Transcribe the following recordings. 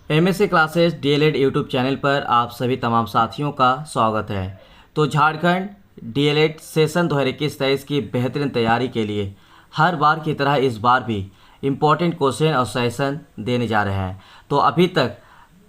MSc classes DElEd YouTube channel पर आप सभी तमाम साथियों का स्वागत है। तो झारखंड डीएलएड सेशन 2021-23 की बेहतरीन तैयारी के लिए हर बार की तरह इस बार भी इम्पोर्टेंट क्वेश्चन और सेशन देने जा रहे हैं। तो अभी तक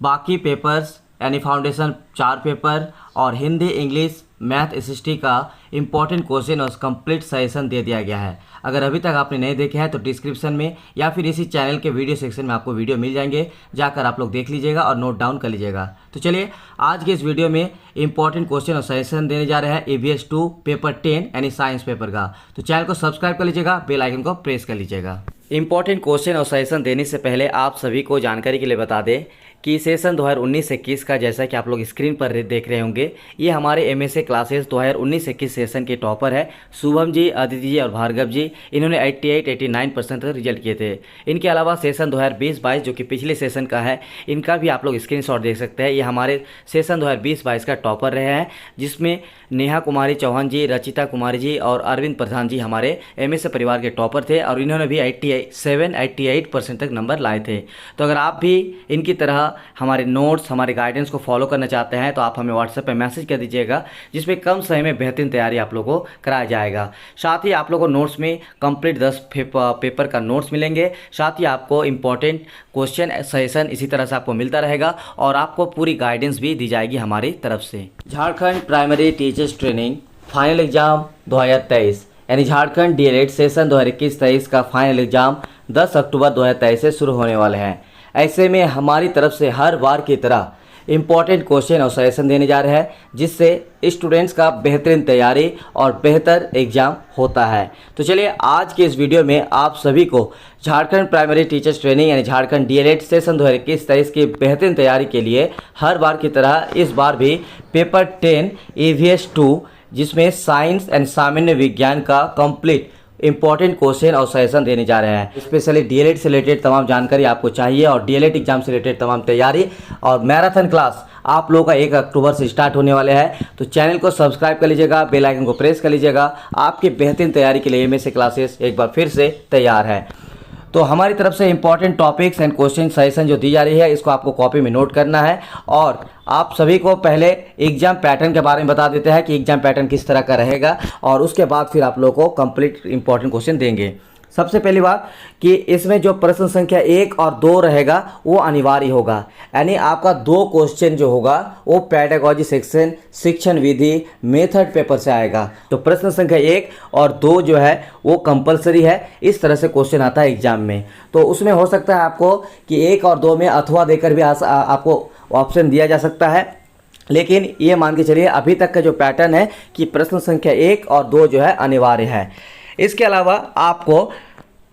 बाकी पेपर्स यानी फाउंडेशन 4 पेपर और हिंदी, इंग्लिश, मैथ, एसएसटी का इम्पोर्टेंट क्वेश्चन और कंप्लीट सेशन दे दिया गया है। अगर अभी तक आपने नहीं देखे हैं तो डिस्क्रिप्शन में या फिर इसी चैनल के वीडियो सेक्शन में आपको वीडियो मिल जाएंगे, जाकर आप लोग देख लीजिएगा और नोट डाउन कर लीजिएगा। तो चलिए आज के इस वीडियो में इंपॉर्टेंट क्वेश्चन और सेशन देने जा रहे हैं ईवीएस 2 पेपर 10 यानी साइंस पेपर का। तो चैनल को सब्सक्राइब कर लीजिएगा, बेल आइकन को प्रेस कर लीजिएगा। इंपॉर्टेंट क्वेश्चन और सेशन देने से पहले आप सभी को जानकारी के लिए बता दें कि सेशन 2019-21 का जैसा कि आप लोग स्क्रीन पर देख रहे होंगे, ये हमारे एमएससी क्लासेस 2019-21 सेशन के टॉपर है शुभम जी, अदिति जी और भार्गव जी। इन्होंने 88-89% तक रिजल्ट किए थे। इनके अलावा सेशन 2020-22 जो कि पिछले सेशन का है, इनका भी आप लोग स्क्रीनशॉट देख सकते हैं। ये हमारे सेशन 2020-22 का टॉपर रहे हैं, जिसमें नेहा कुमारी चौहान जी, रचिता कुमारी जी और अरविंद प्रधान जी हमारे एमएससी परिवार के टॉपर थे और इन्होंने भी 87-88% तक नंबर लाए थे। तो अगर आप भी इनकी तरह हमारे नोट्स, हमारे गाइडेंस को फॉलो करना चाहते हैं तो आप हमें व्हाट्सएप पे मैसेज कर दीजिएगा, जिसमें कम समय में बेहतरीन तैयारी आप लोगों को कराया जाएगा। साथ ही आप लोगों को नोट्स में कंप्लीट 10 पेपर का नोट्स मिलेंगे। साथ ही आपको इंपॉर्टेंट क्वेश्चन सेशन इसी तरह से आपको मिलता रहेगा और आपको पूरी गाइडेंस भी दी जाएगी हमारी तरफ से। Jharkhand primary teachers training final exam 2023 यानी झारखंड डीएलएड सेशन 2021-23 का फाइनल एग्जाम 10 अक्टूबर 2023 से शुरू होने वाले हैं। ऐसे में हमारी तरफ से हर बार की तरह इम्पॉर्टेंट क्वेश्चन और सजेशन देने जा रहे हैं, जिससे स्टूडेंट्स का बेहतरीन तैयारी और बेहतर एग्जाम होता है। तो चलिए आज के इस वीडियो में आप सभी को झारखंड प्राइमरी टीचर्स ट्रेनिंग यानी झारखंड डीएलएड सेशन 2021-23 की बेहतरीन तैयारी के लिए हर बार की तरह इस बार भी पेपर 10 ईवीएस 2 जिसमें साइंस एंड सामान्य विज्ञान का कंप्लीट इंपॉर्टेंट क्वेश्चन और सेशन देने जा रहे हैं। स्पेशली डीएलएड से रिलेटेड तमाम जानकारी आपको चाहिए और डीएलएड एग्जाम से रिलेटेड तमाम तैयारी और मैराथन क्लास आप लोगों का 1 अक्टूबर से स्टार्ट होने वाले हैं। तो चैनल को सब्सक्राइब कर लीजिएगा, बेल आइकन को प्रेस कर लीजिएगा। आपकी बेहतरीन तैयारी के लिए एमएससी क्लासेस एक बार फिर से तैयार है। तो हमारी तरफ से important topics and question suggestion जो दी जा रही है, इसको आपको कॉपी में नोट करना है। और आप सभी को पहले एग्जाम पैटर्न के बारे में बता देते हैं कि एग्जाम पैटर्न किस तरह का रहेगा और उसके बाद फिर आप लोगों को कंप्लीट इंपॉर्टेंट क्वेश्चन देंगे। सबसे पहली बात कि इसमें जो प्रश्न संख्या 1 और 2 रहेगा वो अनिवार्य होगा, यानी आपका 2 क्वेश्चन जो होगा वो पेडागॉजी सेक्शन, शिक्षण विधि, मेथड पेपर से आएगा। तो प्रश्न संख्या 1 और 2 जो है वो कंपलसरी है। इस तरह से क्वेश्चन आता है एग्जाम में। तो उसमें हो सकता है आपको कि 1 और 2 में अथवा देकर भी आपको ऑप्शन दिया जा सकता है, लेकिन ये मान के चलिए अभी तक का जो पैटर्न है कि प्रश्न संख्या 1 और 2 जो है अनिवार्य है। इसके अलावा आपको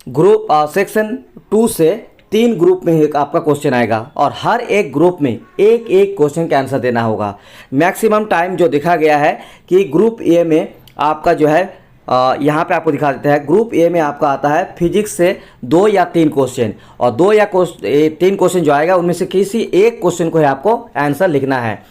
ग्रुप सेक्शन 2 से 3 ग्रुप में एक आपका क्वेश्चन आएगा और हर एक ग्रुप में एक एक क्वेश्चन का आंसर देना होगा। मैक्सिमम टाइम जो दिखा गया है कि ग्रुप ए में आपका जो है यहाँ पे आपको दिखा देता है, ग्रुप ए में आपका आता है फिजिक्स से 2 या 3 क्वेश्चन और 2 या 3 क्वेश्चन जो आएगा उनमें से किसी एक क्वेश्चन को ही आपको आंसर लिखना है।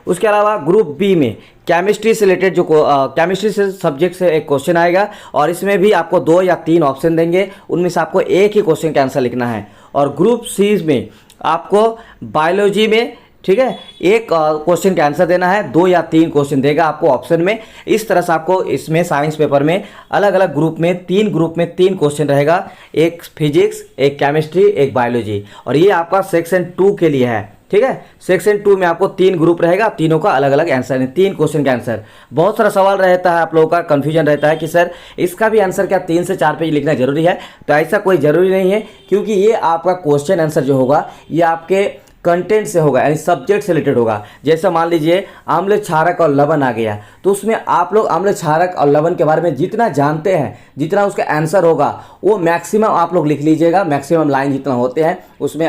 उसके अलावा ग्रुप बी में केमिस्ट्री से रिलेटेड जो केमिस्ट्री से सब्जेक्ट से एक क्वेश्चन आएगा और इसमें भी आपको 2 या 3 ऑप्शन देंगे, उनमें से आपको एक ही क्वेश्चन का आंसर लिखना है। और ग्रुप सी में आपको बायोलॉजी में, ठीक है, एक क्वेश्चन का आंसर देना है, 2 या 3 क्वेश्चन देगा आपको ऑप्शन में। इस तरह से आपको इसमें साइंस पेपर में अलग अलग ग्रुप में 3 क्वेश्चन रहेगा, एक फिजिक्स, एक केमिस्ट्री, एक बायोलॉजी। और ये आपका सेक्शन 2 के लिए है, ठीक है। सेक्शन 2 में आपको 3 ग्रुप रहेगा, तीनों का अलग अलग आंसर है, 3 क्वेश्चन का आंसर। बहुत सारा सवाल रहता है, आप लोगों का कन्फ्यूजन रहता है कि सर इसका भी आंसर क्या 3 से 4 पेज लिखना जरूरी है? तो ऐसा कोई ज़रूरी नहीं है, क्योंकि ये आपका क्वेश्चन आंसर जो होगा ये आपके कंटेंट से होगा, यानी सब्जेक्ट से रिलेटेड होगा। जैसे मान लीजिए अम्ल, क्षारक और लवण आ गया, तो उसमें आप लोग अम्ल, क्षारक और लवण के बारे में जितना जानते हैं, जितना उसका आंसर होगा वो मैक्सिमम आप लोग लिख लीजिएगा। मैक्सिमम लाइन जितना होते हैं उसमें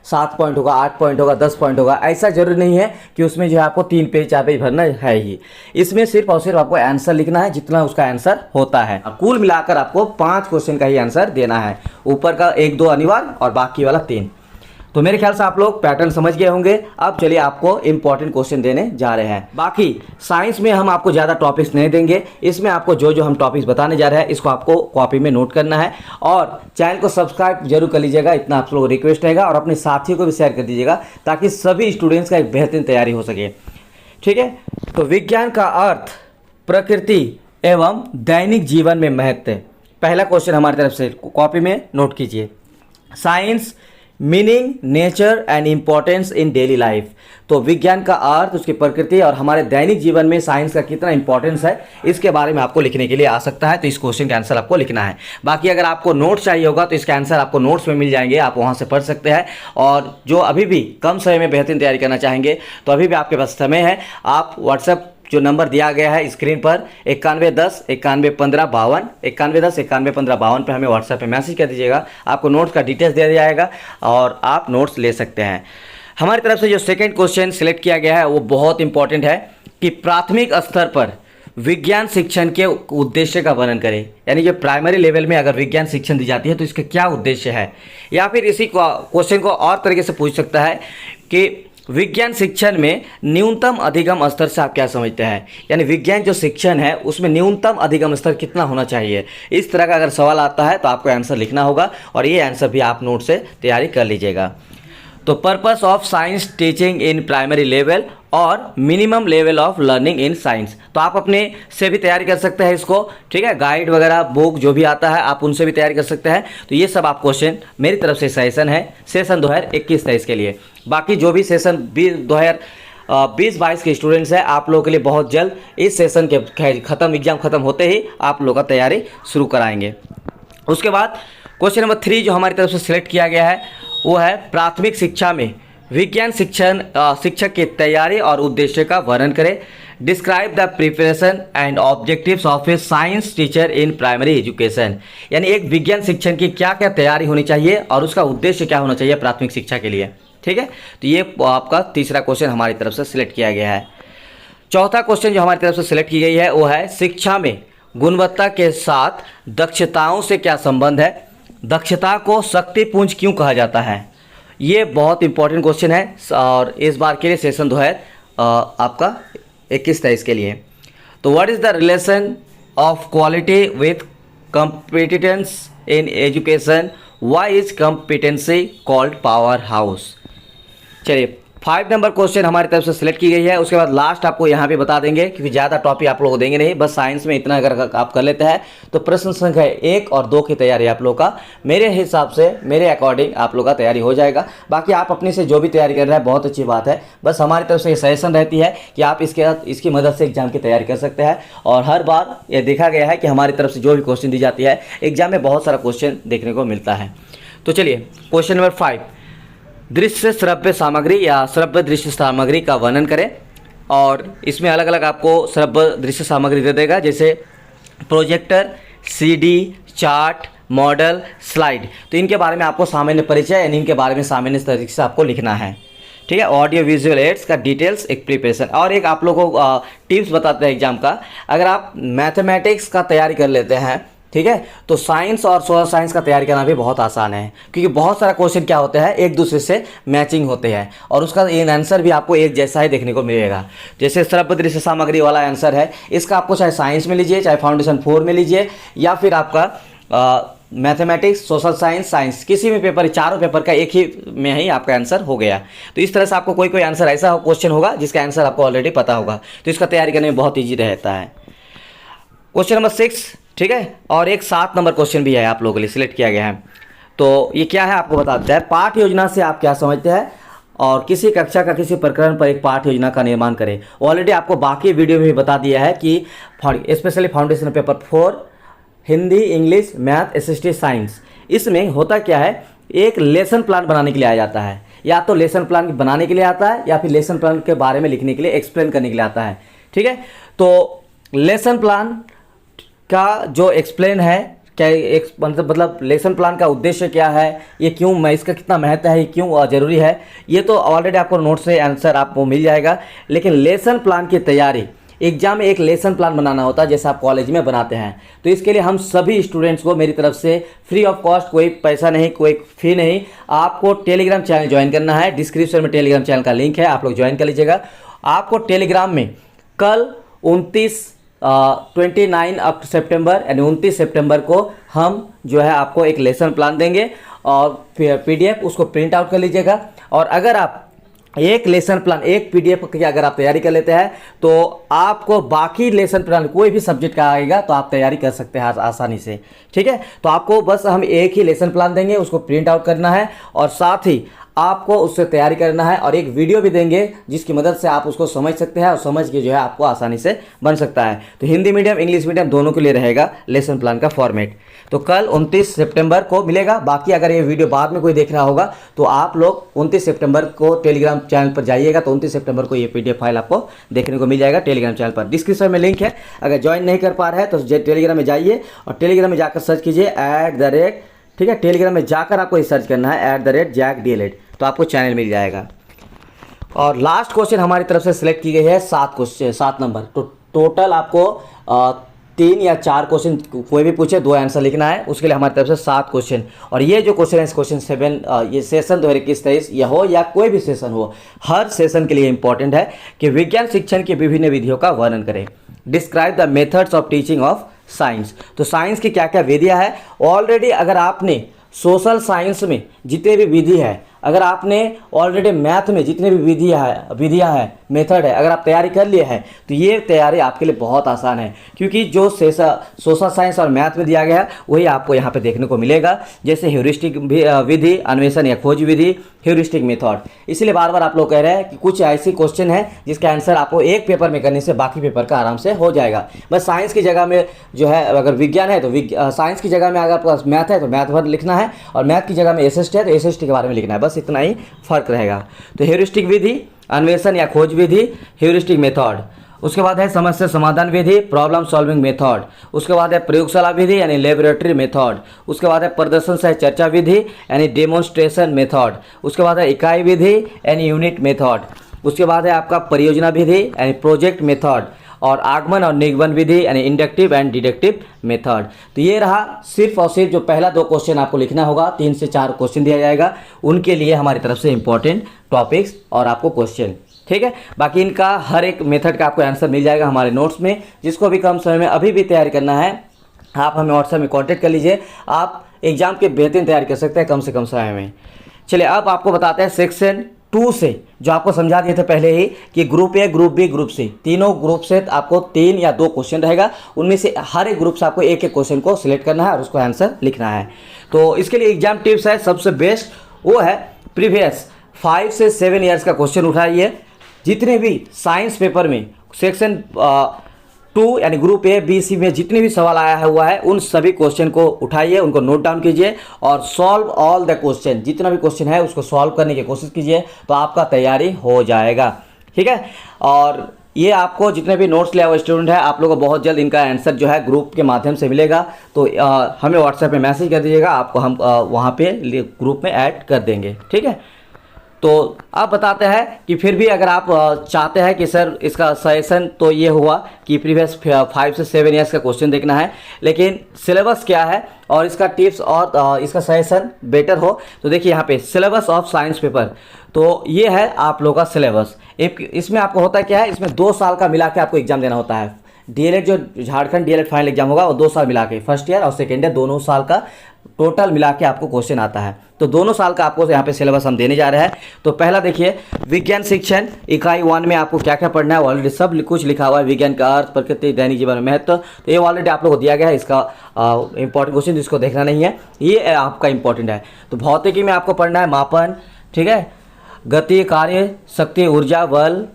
7 पॉइंट होगा, 8 पॉइंट होगा, 10 पॉइंट होगा। ऐसा जरूरी नहीं है कि उसमें जो है आपको 3 पेज 4 पेज भरना है ही। इसमें सिर्फ और सिर्फ आपको आंसर लिखना है जितना उसका आंसर होता है। कुल मिलाकर आपको 5 क्वेश्चन का ही आंसर देना है, ऊपर का 1-2 अनिवार्य और बाकी वाला 3। तो मेरे ख्याल से आप लोग पैटर्न समझ गए होंगे। अब चलिए आपको इंपॉर्टेंट क्वेश्चन देने जा रहे हैं। बाकी साइंस में हम आपको ज़्यादा टॉपिक्स नहीं देंगे, इसमें आपको जो जो हम टॉपिक्स बताने जा रहे हैं इसको आपको कॉपी में नोट करना है और चैनल को सब्सक्राइब जरूर कर लीजिएगा, इतना आप लोगों को रिक्वेस्ट रहेगा। और अपने साथियों को भी शेयर कर दीजिएगा ताकि सभी स्टूडेंट्स का एक बेहतरीन तैयारी हो सके। ठीक है, तो विज्ञान का अर्थ, प्रकृति एवं दैनिक जीवन में महत्व। पहला क्वेश्चन हमारी तरफ से कॉपी में नोट कीजिए। Science meaning, nature and importance in daily life. तो विज्ञान का अर्थ, उसकी प्रकृति और हमारे दैनिक जीवन में साइंस का कितना इंपॉर्टेंस है, इसके बारे में आपको लिखने के लिए आ सकता है। तो इस क्वेश्चन का आंसर आपको लिखना है। बाकी अगर आपको नोट्स चाहिए होगा तो इसका आंसर आपको नोट्स में मिल जाएंगे, आप वहां से पढ़ सकते हैं। और जो अभी भी कम समय में बेहतरीन तैयारी करना चाहेंगे तो अभी भी आपके पास समय है। आप व्हाट्सएप जो नंबर दिया गया है स्क्रीन पर 9110 9115 52 9110 9115 52 पर हमें व्हाट्सएप पे मैसेज कर दीजिएगा। आपको नोट्स का डिटेल्स दे दिया जाएगा और आप नोट्स ले सकते हैं। हमारी तरफ से जो सेकंड क्वेश्चन सिलेक्ट किया गया है वो बहुत इंपॉर्टेंट है कि प्राथमिक स्तर पर विज्ञान शिक्षण के उद्देश्य का वर्णन करें। यानी जो प्राइमरी लेवल में अगर विज्ञान शिक्षण दी जाती है तो इसका क्या उद्देश्य है। या फिर इसी क्वेश्चन को और तरीके से पूछ सकता है कि विज्ञान शिक्षण में न्यूनतम अधिगम स्तर से आप क्या समझते हैं। यानी विज्ञान जो शिक्षण है उसमें न्यूनतम अधिगम स्तर कितना होना चाहिए। इस तरह का अगर सवाल आता है तो आपको आंसर लिखना होगा और ये आंसर भी आप नोट से तैयारी कर लीजिएगा। तो purpose of science teaching in primary level और minimum level of learning in science. तो आप अपने से भी तैयारी कर सकते हैं इसको, ठीक है। गाइड वगैरह बुक जो भी आता है आप उनसे भी तैयारी कर सकते हैं। तो ये सब आप क्वेश्चन मेरी तरफ से सजेशन है सेशन 2021-23 के लिए। बाकी जो भी सेशन 2020-22 के स्टूडेंट्स हैं आप लोगों के लिए बहुत जल्द इस सेशन के एग्जाम खत्म होते ही आप लोगों का तैयारी शुरू कराएंगे। उसके बाद क्वेश्चन नंबर 3 जो हमारी तरफ से सिलेक्ट किया गया है वो है प्राथमिक शिक्षा में विज्ञान शिक्षक की तैयारी और उद्देश्य का वर्णन करें। Describe the preparation and objectives of A science teacher in primary education. यानी एक विज्ञान शिक्षण की क्या क्या तैयारी होनी चाहिए और उसका उद्देश्य क्या होना चाहिए प्राथमिक शिक्षा के लिए। ठीक है, तो ये आपका तीसरा क्वेश्चन हमारी तरफ से सिलेक्ट किया गया है। चौथा क्वेश्चन जो हमारी तरफ से सिलेक्ट की गई है वो है शिक्षा में गुणवत्ता के साथ दक्षताओं से क्या संबंध है। दक्षता को शक्तिपुंज क्यों कहा जाता है। ये बहुत इंपॉर्टेंट क्वेश्चन है और इस बार के लिए सेशन 2000 आपका 21-23 के लिए। तो what is the relation of quality with competence in education, why is competency called power house. चलिए 5 नंबर क्वेश्चन हमारी तरफ से सिलेक्ट की गई है। उसके बाद लास्ट आपको यहाँ पे बता देंगे क्योंकि ज़्यादा टॉपिक आप लोगों को देंगे नहीं, बस साइंस में इतना अगर आप कर लेते हैं तो प्रश्न संख्या 1 और 2 की तैयारी आप लोगों का मेरे हिसाब से मेरे अकॉर्डिंग आप लोगों का तैयारी हो जाएगा। बाकी आप अपने से जो भी तैयारी कर रहे हैं बहुत अच्छी बात है, बस हमारी तरफ से ये सजेशन रहती है कि आप इसकी मदद से एग्जाम की तैयारी कर सकते हैं। और हर बार ये देखा गया है कि हमारी तरफ से जो भी क्वेश्चन दी जाती है एग्जाम में बहुत सारा क्वेश्चन देखने को मिलता है। तो चलिए क्वेश्चन नंबर 5, दृश्य श्रव्य सामग्री या श्रव्य दृश्य सामग्री का वर्णन करें। और इसमें अलग अलग आपको श्रव्य दृश्य सामग्री दे देगा, जैसे projector, CD, chart, model, slide. तो इनके बारे में आपको सामान्य परिचय यानी इनके बारे में सामान्य तरीके से आपको लिखना है। ठीक है, ऑडियो विजुअल एड्स का डिटेल्स, एक प्रिपरेशन। और एक आप लोगों को टिप्स बताते हैं एग्जाम का, अगर आप मैथमेटिक्स का तैयारी कर लेते हैं, ठीक है, तो साइंस और सोशल साइंस का तैयारी करना भी बहुत आसान है क्योंकि बहुत सारा क्वेश्चन क्या होते हैं एक दूसरे से मैचिंग होते हैं और उसका आंसर भी आपको एक जैसा ही देखने को मिलेगा। जैसे श्रव्य दृश्य सामग्री वाला आंसर है, इसका आपको चाहे साइंस में लीजिए, चाहे फाउंडेशन 4 में लीजिए, या फिर आपका मैथमेटिक्स, सोशल साइंस, साइंस, किसी भी पेपर, चारों पेपर का एक ही में ही आपका आंसर हो गया। तो इस तरह से आपको कोई आंसर ऐसा क्वेश्चन होगा जिसका आंसर आपको ऑलरेडी पता होगा, तो इसका तैयारी करने में बहुत ईजी रहता है। क्वेश्चन नंबर 6, ठीक है, और एक 7 नंबर क्वेश्चन भी है आप लोगों के लिए सिलेक्ट किया गया है। तो ये क्या है आपको बता देता है। पाठ योजना से आप क्या समझते हैं और किसी कक्षा का किसी प्रकरण पर एक पाठ योजना का निर्माण करें। ऑलरेडी आपको बाकी वीडियो में भी बता दिया है कि specially foundation paper 4 Hindi, English, math, SST, science, इसमें होता क्या है, एक लेसन प्लान बनाने के लिए आया जाता है। या तो लेसन प्लान बनाने के लिए आता है या फिर लेसन प्लान के बारे में लिखने के लिए, एक्सप्लेन करने के लिए आता है। ठीक है, तो लेसन प्लान का जो एक्सप्लेन है क्या, एक मतलब लेसन प्लान का उद्देश्य क्या है, ये क्यों, मैं इसका कितना महत्व है, ये क्यों ज़रूरी है, ये तो ऑलरेडी आपको नोट से आंसर आपको मिल जाएगा। लेकिन लेसन प्लान की तैयारी एग्जाम में एक लेसन प्लान बनाना होता है जैसे आप कॉलेज में बनाते हैं। तो इसके लिए हम सभी स्टूडेंट्स को मेरी तरफ से फ्री ऑफ कॉस्ट, कोई पैसा नहीं, कोई फी नहीं, आपको टेलीग्राम चैनल ज्वाइन करना है। डिस्क्रिप्शन में टेलीग्राम चैनल का लिंक है, आप लोग ज्वाइन कर लीजिएगा। आपको टेलीग्राम में कल 29 सितंबर यानी 29 सितंबर को हम जो है आपको एक लेसन प्लान देंगे और PDF उसको प्रिंट आउट कर लीजिएगा। और अगर आप एक लेसन प्लान, एक PDF की अगर आप तैयारी कर लेते हैं तो आपको बाकी लेसन प्लान कोई भी सब्जेक्ट का आएगा तो आप तैयारी कर सकते हैं आसानी से। ठीक है, तो आपको बस हम एक ही लेसन प्लान देंगे, उसको प्रिंट आउट करना है और साथ ही आपको उससे तैयारी करना है और एक वीडियो भी देंगे जिसकी मदद से आप उसको समझ सकते हैं और समझ के जो है आपको आसानी से बन सकता है। तो हिंदी मीडियम, इंग्लिश मीडियम दोनों के लिए रहेगा लेसन प्लान का फॉर्मेट। तो कल 29 सितंबर को मिलेगा। बाकी अगर ये वीडियो बाद में कोई देख रहा होगा तो आप लोग 29 सितंबर को टेलीग्राम चैनल पर जाइएगा, तो 29 सितंबर को ये PDF फाइल आपको देखने को मिल जाएगा टेलीग्राम चैनल पर। डिस्क्रिप्शन में लिंक है, अगर ज्वाइन नहीं कर पा रहे हैं तो टेलीग्राम में जाइए और टेलीग्राम में जाकर सर्च कीजिए @ ठीक है, टेलीग्राम में जाकर आपको सर्च करना है @JackDLED, तो आपको चैनल मिल जाएगा। और लास्ट क्वेश्चन हमारी तरफ से सिलेक्ट की गई है 7 नंबर। तो टोटल आपको 3 या 4 क्वेश्चन कोई भी पूछे 2 आंसर लिखना है, उसके लिए हमारी तरफ से 7 क्वेश्चन। और ये जो क्वेश्चन है क्वेश्चन 7, ये सेशन 2021-23 यह हो या कोई भी सेशन हो, हर सेशन के लिए इंपॉर्टेंट है कि विज्ञान शिक्षण की विभिन्न विधियों का वर्णन करें। Describe the methods of teaching of science. तो साइंस की क्या क्या विधियाँ है। ऑलरेडी अगर आपने सोशल साइंस में जितने भी विधि है, अगर आपने ऑलरेडी मैथ में जितने भी विधियाँ हैं, मेथड है, अगर आप तैयारी कर लिए हैं तो ये तैयारी आपके लिए बहुत आसान है, क्योंकि जो सोशल साइंस और मैथ में दिया गया है वही आपको यहाँ पे देखने को मिलेगा। जैसे ह्यूरिस्टिक विधि, अन्वेषण या खोज विधि, ह्यूरिस्टिक मेथड। इसलिए बार बार आप लोग कह रहे हैं कि कुछ ऐसे क्वेश्चन है जिसका आंसर आपको एक पेपर में करने से बाकी पेपर का आराम से हो जाएगा। बस साइंस की जगह में जो है, अगर विज्ञान है तो साइंस की जगह में अगर आपके पास मैथ है तो मैथ भर लिखना है, और मैथ की जगह में SST है तो SST के बारे में लिखना है। बस इतना ही फर्क रहेगा। तो ह्यूरिस्टिक विधि, अन्वेषण या खोज विधि, ह्यूरिस्टिक मेथड। उसके बाद है समस्या समाधान विधि, प्रॉब्लम सॉल्विंग मेथड। उसके बाद है प्रयोगशाला विधि यानी लेबोरेटरी मेथड। उसके बाद है प्रदर्शन सह चर्चा विधि यानी डेमोन्स्ट्रेशन मेथड। उसके बाद है इकाई विधि यानी यूनिट मेथड। उसके बाद है आपका परियोजना विधि यानी प्रोजेक्ट मेथड, और आगमन और निगमन विधि यानी इंडक्टिव एंड डिडक्टिव मेथड। तो ये रहा सिर्फ और सिर्फ जो पहला 2 क्वेश्चन आपको लिखना होगा, 3 से 4 क्वेश्चन दिया जाएगा, उनके लिए हमारी तरफ से इंपॉर्टेंट टॉपिक्स और आपको क्वेश्चन। ठीक है, बाकी इनका हर एक मेथड का आपको आंसर मिल जाएगा हमारे नोट्स में। जिसको भी कम समय में अभी भी तैयारी करना है, आप हमें व्हाट्सएप में कॉन्टैक्ट कर लीजिए। आप एग्जाम के बेहतरीन तैयारी कर सकते हैं कम से कम समय में। चलिए अब आपको बताते हैं सेक्शन 2 से, जो आपको समझा दिए थे पहले ही कि group A, group B, group C, तीनों ग्रुप से आपको 3 या 2 क्वेश्चन रहेगा। उनमें से हर एक ग्रुप से आपको एक क्वेश्चन को सिलेक्ट करना है और उसको आंसर लिखना है। तो इसके लिए एग्जाम टिप्स है, सबसे बेस्ट वो है प्रीवियस 5 से 7 ईयर्स का क्वेश्चन उठाइए। जितने भी साइंस पेपर में सेक्शन 2 यानी ग्रुप A, B, C में जितने भी सवाल आया हुआ है उन सभी क्वेश्चन को उठाइए, उनको नोट डाउन कीजिए और सॉल्व ऑल द क्वेश्चन। जितना भी क्वेश्चन है उसको सॉल्व करने की कोशिश कीजिए, तो आपका तैयारी हो जाएगा। ठीक है, और ये आपको जितने भी नोट्स लिया हुआ स्टूडेंट है, आप लोगों को बहुत जल्द इनका आंसर जो है ग्रुप के माध्यम से मिलेगा। तो हमें व्हाट्सएप में मैसेज कर दीजिएगा, आपको हम वहाँ पे ग्रुप में ऐड कर देंगे। ठीक है, तो आप बताते हैं कि फिर भी अगर आप चाहते हैं कि सर इसका सजेशन तो ये हुआ कि प्रीवियस 5 से 7 ईयर्स का क्वेश्चन देखना है, लेकिन सिलेबस क्या है और इसका टिप्स और इसका सजेशन बेटर हो, तो देखिए यहाँ पे सिलेबस ऑफ साइंस पेपर। तो ये है आप लोगों का सिलेबस। इसमें आपको होता है क्या है, इसमें 2 साल का मिला के आपको एग्जाम देना होता है। DLED जो झारखंड DLED फाइनल एग्जाम होगा वो 2 साल मिला के, फर्स्ट ईयर और सेकेंड ईयर दोनों साल का टोटल मिला के आपको क्वेश्चन आता है। तो दोनों साल का आपको यहाँ पे सिलेबस हम देने जा रहे हैं। तो पहला देखिए, विज्ञान शिक्षण इकाई 1 में आपको क्या क्या पढ़ना है, ऑलरेडी सब कुछ लिखा हुआ है। विज्ञान का अर्थ, प्रकृति, दैनिक जीवन में महत्व, तो ये ऑलरेडी आप लोगों को दिया गया है। इसका इंपॉर्टेंट क्वेश्चन जिसको देखना नहीं है, ये आपका इंपॉर्टेंट है। तो भौतिकी में आपको पढ़ना है मापन, ठीक है, गति, कार्य, शक्ति, ऊर्जा, बल,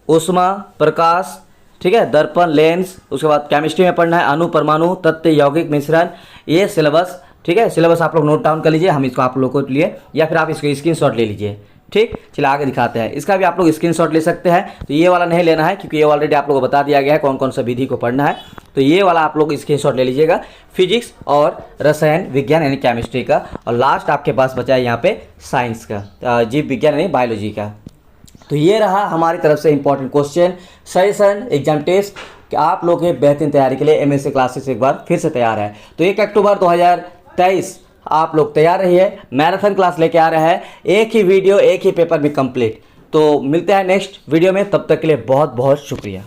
ऊष्मा, प्रकाश, ठीक है, दर्पण, लेंस। उसके बाद केमिस्ट्री में पढ़ना है अणु, परमाणु, तत्व, यौगिक मिश्रण। ये सिलेबस, ठीक है, सिलेबस आप लोग नोट डाउन कर लीजिए, हम इसको आप लोगों को लिए, या फिर आप इसको स्क्रीनशॉट ले लीजिए। ठीक, चलिए आगे दिखाते हैं। इसका भी आप लोग स्क्रीनशॉट ले सकते हैं। तो ये वाला नहीं लेना है क्योंकि ये ऑलरेडी आप लोगों को बता दिया गया है कौन कौन सा विधि को पढ़ना है। तो ये वाला आप लोग स्क्रीनशॉट ले लीजिएगा, फिजिक्स और रसायन विज्ञान यानी केमिस्ट्री का। और लास्ट आपके पास बचा है यहाँ पे साइंस का, जीव विज्ञान यानी बायोलॉजी का। तो ये रहा हमारी तरफ से important question, suggestion, exam test कि आप लोग के बेहतरीन तैयारी के लिए एमएससी क्लासेस एक बार फिर से तैयार है। तो 1 अक्टूबर 2023 आप लोग तैयार रहिए, मैराथन क्लास लेके आ रहा है, एक ही वीडियो एक ही पेपर भी कंप्लीट। तो मिलते हैं नेक्स्ट वीडियो में, तब तक के लिए बहुत बहुत शुक्रिया।